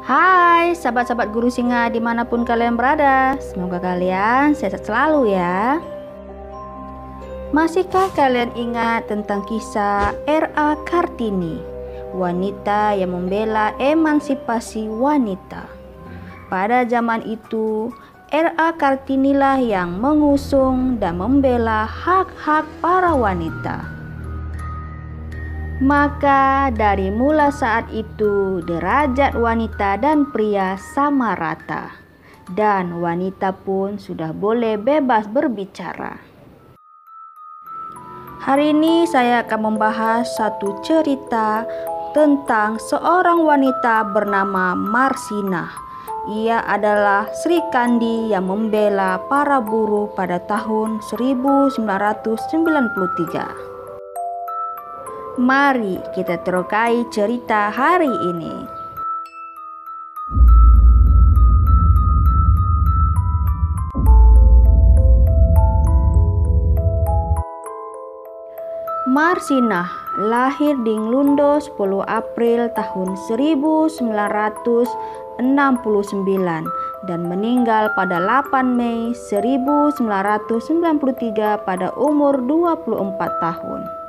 Hai sahabat-sahabat Guru Singa dimanapun kalian berada, semoga kalian sehat selalu ya. Masihkah kalian ingat tentang kisah R.A. Kartini, wanita yang membela emansipasi wanita? Pada zaman itu, R.A. Kartini lah yang mengusung dan membela hak-hak para wanita. Maka dari mula saat itu derajat wanita dan pria sama rata, dan wanita pun sudah boleh bebas berbicara. Hari ini saya akan membahas satu cerita tentang seorang wanita bernama Marsina. Ia adalah Sri Kandi yang membela para buruh pada tahun 1993. Mari kita terokai cerita hari ini. Marsina lahir di Nglundo 10 April tahun 1969 dan meninggal pada 8 Mei 1993 pada umur 24 tahun.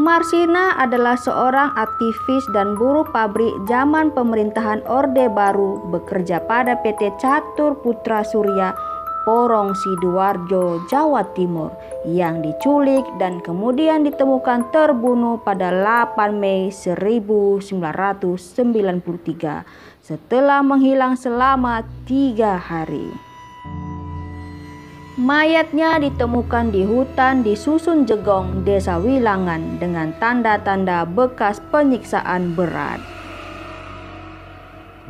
Marsina adalah seorang aktivis dan buruh pabrik zaman pemerintahan Orde Baru bekerja pada PT Catur Putra Surya, Porong Sidoarjo, Jawa Timur, yang diculik dan kemudian ditemukan terbunuh pada 8 Mei 1993 setelah menghilang selama 3 hari. Mayatnya ditemukan di hutan di Susun Jegong, Desa Wilangan dengan tanda-tanda bekas penyiksaan berat.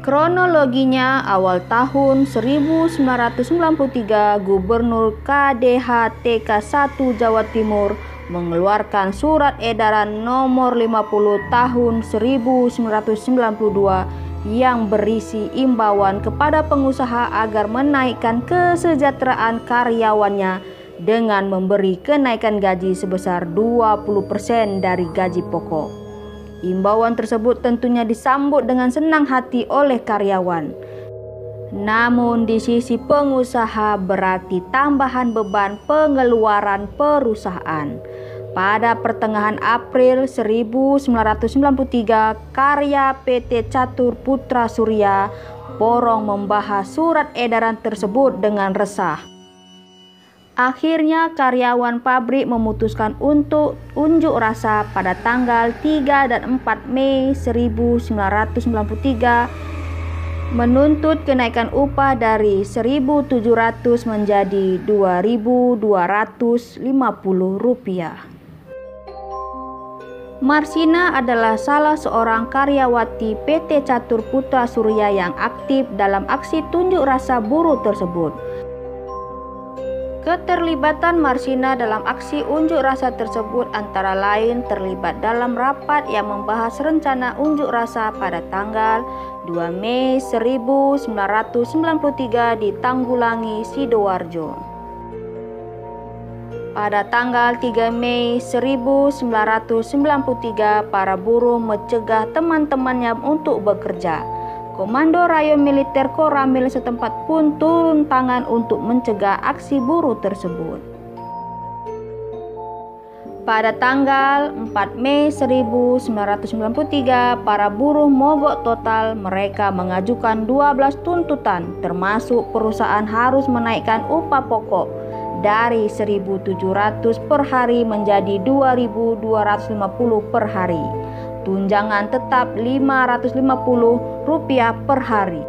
Kronologinya, awal tahun 1993 Gubernur KDH TK 1 Jawa Timur mengeluarkan surat edaran nomor 50 tahun 1992 yang berisi imbauan kepada pengusaha agar menaikkan kesejahteraan karyawannya dengan memberi kenaikan gaji sebesar 20% dari gaji pokok. Imbauan tersebut tentunya disambut dengan senang hati oleh karyawan. Namun di sisi pengusaha berarti tambahan beban pengeluaran perusahaan. Pada pertengahan April 1993, karya PT Catur Putra Surya, Porong membahas surat edaran tersebut dengan resah. Akhirnya karyawan pabrik memutuskan untuk unjuk rasa pada tanggal 3 dan 4 Mei 1993 menuntut kenaikan upah dari 1.700 menjadi 2.250 rupiah. Marsina adalah salah seorang karyawati PT Catur Putra Surya yang aktif dalam aksi tunjuk rasa buruh tersebut. Keterlibatan Marsina dalam aksi unjuk rasa tersebut antara lain terlibat dalam rapat yang membahas rencana unjuk rasa pada tanggal 2 Mei 1993 di Tanggulangi, Sidoarjo. Pada tanggal 3 Mei 1993, para buruh mencegah teman-temannya untuk bekerja. Komando Rayon Militer Koramil setempat pun turun tangan untuk mencegah aksi buruh tersebut. Pada tanggal 4 Mei 1993, para buruh mogok total. Mereka mengajukan 12 tuntutan, termasuk perusahaan harus menaikkan upah pokok dari 1.700 per hari menjadi 2.250 per hari. Tunjangan tetap Rp550 per hari.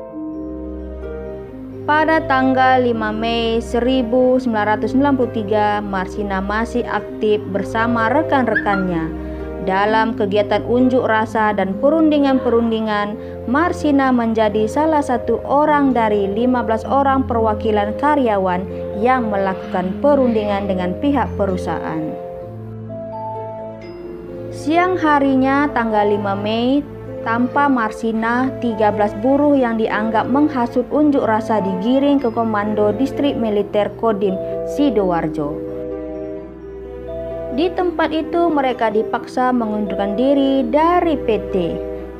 Pada tanggal 5 Mei 1993, Marsina masih aktif bersama rekan-rekannya. Dalam kegiatan unjuk rasa dan perundingan-perundingan, Marsina menjadi salah satu orang dari 15 orang perwakilan karyawan yang melakukan perundingan dengan pihak perusahaan. Siang harinya tanggal 5 Mei, tanpa Marsina, 13 buruh yang dianggap menghasut unjuk rasa digiring ke Komando Distrik Militer Kodim Sidoarjo. Di tempat itu mereka dipaksa mengundurkan diri dari PT.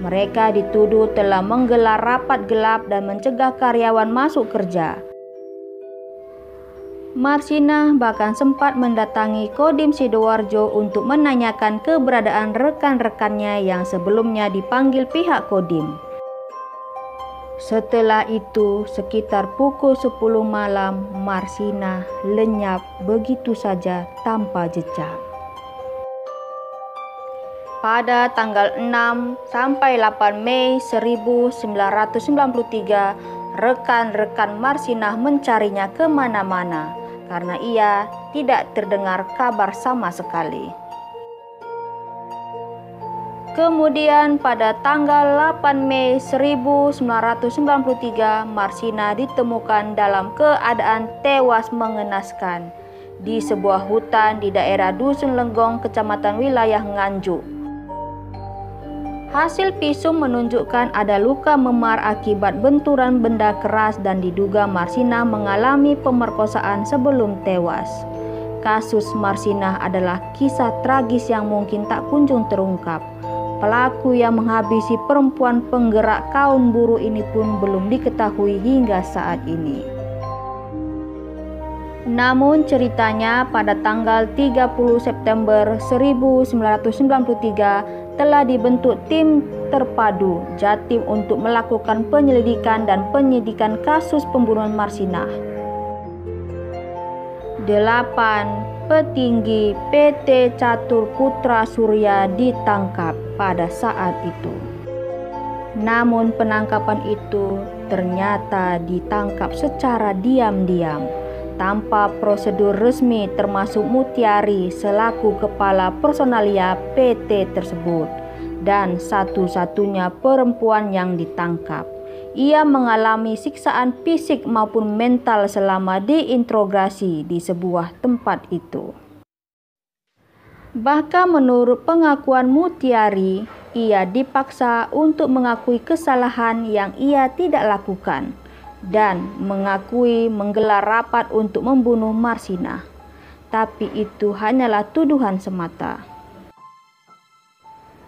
Mereka dituduh telah menggelar rapat gelap dan mencegah karyawan masuk kerja. Marsinah bahkan sempat mendatangi Kodim Sidoarjo untuk menanyakan keberadaan rekan-rekannya yang sebelumnya dipanggil pihak Kodim. Setelah itu, sekitar pukul 10 malam, Marsinah lenyap begitu saja tanpa jejak. Pada tanggal 6 sampai 8 Mei 1993, rekan-rekan Marsinah mencarinya kemana-mana karena ia tidak terdengar kabar sama sekali. Kemudian pada tanggal 8 Mei 1993, Marsinah ditemukan dalam keadaan tewas mengenaskan di sebuah hutan di daerah Dusun Lenggong, Kecamatan Wilayah Nganjuk. Hasil visum menunjukkan ada luka memar akibat benturan benda keras dan diduga Marsinah mengalami pemerkosaan sebelum tewas. Kasus Marsinah adalah kisah tragis yang mungkin tak kunjung terungkap. Pelaku yang menghabisi perempuan penggerak kaum buruh ini pun belum diketahui hingga saat ini. Namun ceritanya pada tanggal 30 September 1993 telah dibentuk tim terpadu Jatim untuk melakukan penyelidikan dan penyidikan kasus pembunuhan Marsinah. 8 petinggi PT Catur Putra Surya ditangkap pada saat itu. Namun penangkapan itu ternyata ditangkap secara diam-diam tanpa prosedur resmi, termasuk Mutiari selaku kepala personalia PT tersebut dan satu-satunya perempuan yang ditangkap. Ia mengalami siksaan fisik maupun mental selama diinterogasi di sebuah tempat itu. Bahkan menurut pengakuan Mutiari, ia dipaksa untuk mengakui kesalahan yang ia tidak lakukan dan mengakui menggelar rapat untuk membunuh Marsinah. Tapi itu hanyalah tuduhan semata.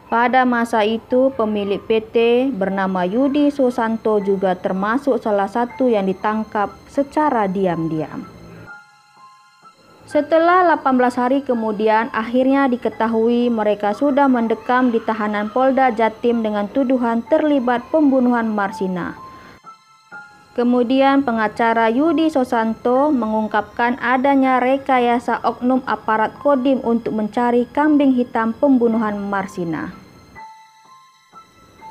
Pada masa itu, pemilik PT bernama Yudi Susanto juga termasuk salah satu yang ditangkap secara diam-diam. Setelah 18 hari kemudian, akhirnya diketahui mereka sudah mendekam di tahanan Polda Jatim dengan tuduhan terlibat pembunuhan Marsinah. Kemudian pengacara Yudi Susanto mengungkapkan adanya rekayasa oknum aparat Kodim untuk mencari kambing hitam pembunuhan Marsinah.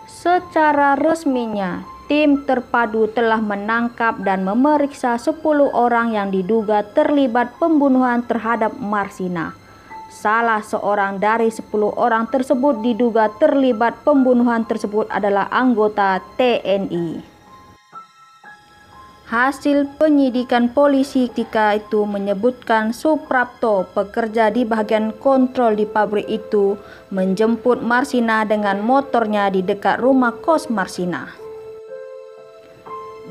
Secara resminya, tim terpadu telah menangkap dan memeriksa 10 orang yang diduga terlibat pembunuhan terhadap Marsinah. Salah seorang dari 10 orang tersebut diduga terlibat pembunuhan tersebut adalah anggota TNI. Hasil penyidikan polisi ketika itu menyebutkan Suprapto, pekerja di bagian kontrol di pabrik itu, menjemput Marsinah dengan motornya di dekat rumah kos Marsinah.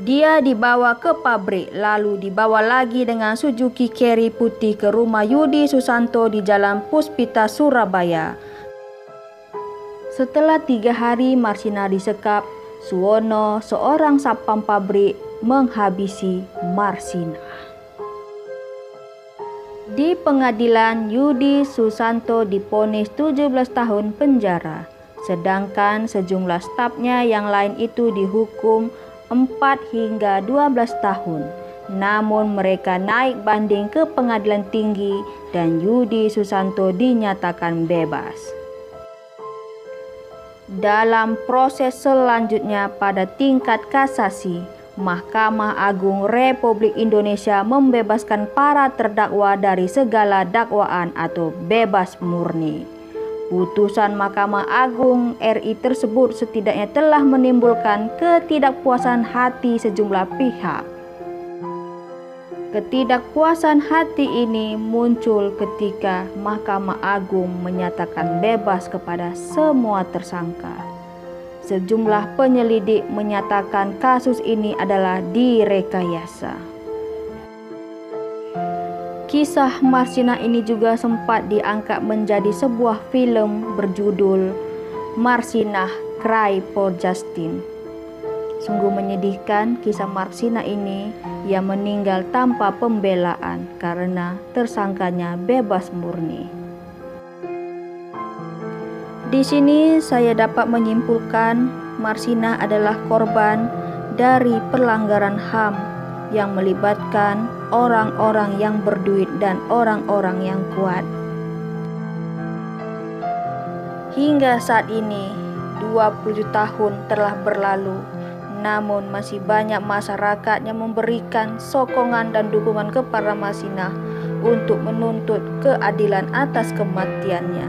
Dia dibawa ke pabrik, lalu dibawa lagi dengan Suzuki Carry putih ke rumah Yudi Susanto di Jalan Puspita, Surabaya. Setelah 3 hari Marsinah disekap, Suwono, seorang satpam pabrik, menghabisi Marsinah. Di pengadilan, Yudi Susanto divonis 17 tahun penjara, sedangkan sejumlah stafnya yang lain itu dihukum 4 hingga 12 tahun. Namun mereka naik banding ke pengadilan tinggi dan Yudi Susanto dinyatakan bebas. Dalam proses selanjutnya pada tingkat kasasi, Mahkamah Agung Republik Indonesia membebaskan para terdakwa dari segala dakwaan atau bebas murni. Putusan Mahkamah Agung RI tersebut setidaknya telah menimbulkan ketidakpuasan hati sejumlah pihak. Ketidakpuasan hati ini muncul ketika Mahkamah Agung menyatakan bebas kepada semua tersangka. Sejumlah penyelidik menyatakan kasus ini adalah direkayasa. Kisah Marsinah ini juga sempat diangkat menjadi sebuah film berjudul Marsinah Cry for Justice. Sungguh menyedihkan kisah Marsina ini. Ia meninggal tanpa pembelaan karena tersangkanya bebas murni. Di sini saya dapat menyimpulkan Marsina adalah korban dari pelanggaran HAM yang melibatkan orang-orang yang berduit dan orang-orang yang kuat. Hingga saat ini 20 tahun telah berlalu, namun masih banyak masyarakat yang memberikan sokongan dan dukungan kepada Marsina untuk menuntut keadilan atas kematiannya.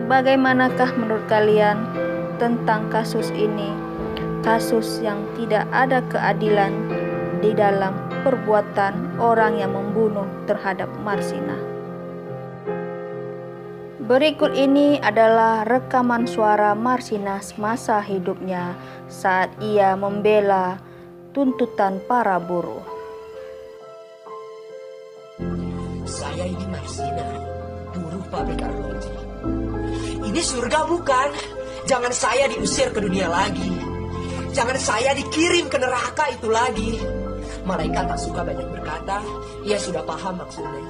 Bagaimanakah menurut kalian tentang kasus ini? Kasus yang tidak ada keadilan di dalam perbuatan orang yang membunuh terhadap Marsina. Berikut ini adalah rekaman suara Marsina semasa hidupnya saat ia membela tuntutan para buruh. Saya ini Marsina, buruh pabrik arloji. Ini surga bukan? Jangan saya diusir ke dunia lagi. Jangan saya dikirim ke neraka itu lagi. Malaikat tak suka banyak berkata, ia sudah paham maksudnya.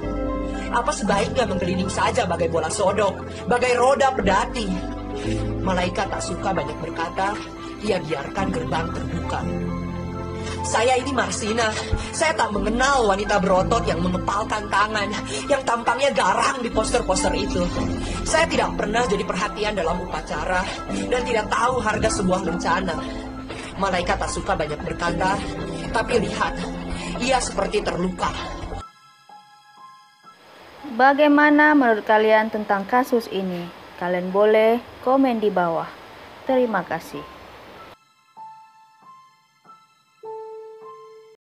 Apa sebaiknya menggelinding saja bagai bola sodok, bagai roda pedati. Malaikat tak suka banyak berkata, ia biarkan gerbang terbuka. Saya ini Marsina, saya tak mengenal wanita berotot yang mengepalkan tangan, yang tampangnya garang di poster-poster itu. Saya tidak pernah jadi perhatian dalam upacara, dan tidak tahu harga sebuah lencana. Malaikat tak suka banyak berkata, tapi lihat, ia seperti terluka. Bagaimana menurut kalian tentang kasus ini? Kalian boleh komen di bawah. Terima kasih.